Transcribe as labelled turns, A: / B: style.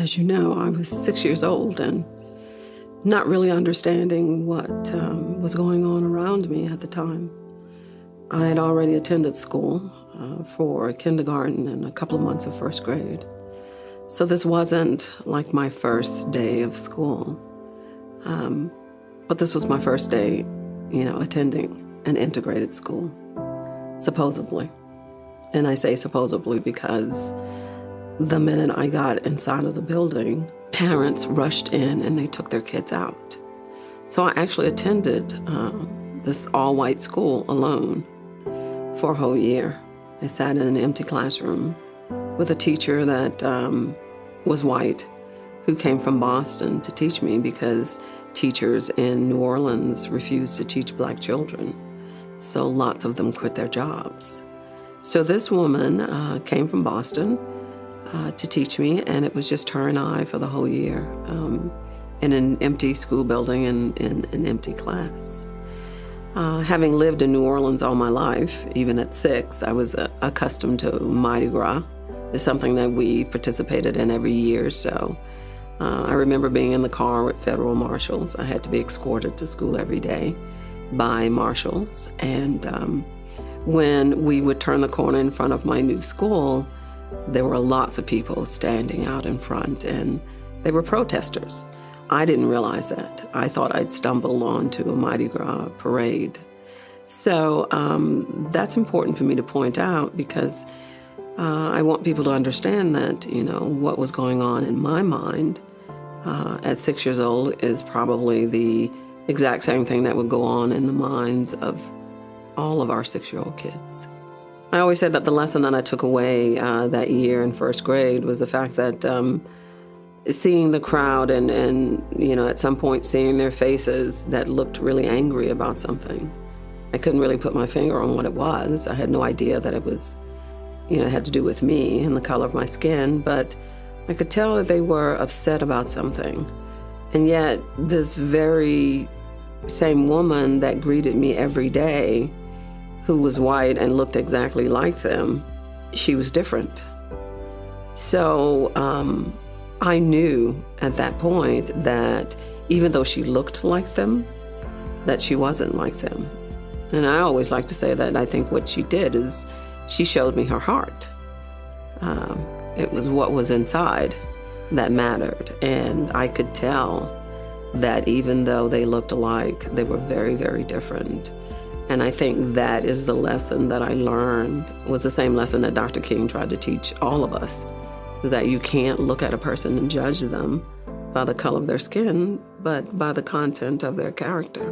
A: As you know, I was 6 years old and not really understanding what was going on around me at the time. I had already attended school for kindergarten and a couple of months of first grade. So this wasn't like my first day of school. But this was my first day, attending an integrated school, supposedly. And I say supposedly because the minute I got inside of the building, parents rushed in and they took their kids out. So I actually attended this all-white school alone for a whole year. I sat in an empty classroom with a teacher that was white who came from Boston to teach me because teachers in New Orleans refused to teach black children. So lots of them quit their jobs. So this woman came from Boston to teach me, and it was just her and I for the whole year in an empty school building and in an empty class. Having lived in New Orleans all my life, even at 6, I was accustomed to Mardi Gras. It's something that we participated in every year. So I remember being in the car with federal marshals. I had to be escorted to school every day by marshals. And when we would turn the corner in front of my new school, there were lots of people standing out in front, and they were protesters. I didn't realize that. I thought I'd stumbled onto a Mardi Gras parade. So that's important for me to point out because I want people to understand that, what was going on in my mind at 6 years old is probably the exact same thing that would go on in the minds of all of our 6-year-old kids. I always said that the lesson that I took away that year in first grade was the fact that seeing the crowd and at some point seeing their faces that looked really angry about something. I couldn't really put my finger on what it was. I had no idea that it was, it had to do with me and the color of my skin, but I could tell that they were upset about something. And yet this very same woman that greeted me every day, who was white and looked exactly like them, she was different. So I knew at that point that even though she looked like them, that she wasn't like them. And I always like to say that I think what she did is she showed me her heart. It was what was inside that mattered. And I could tell that even though they looked alike, they were very, very different. And I think that is the lesson that I learned, was the same lesson that Dr. King tried to teach all of us, that you can't look at a person and judge them by the color of their skin, but by the content of their character.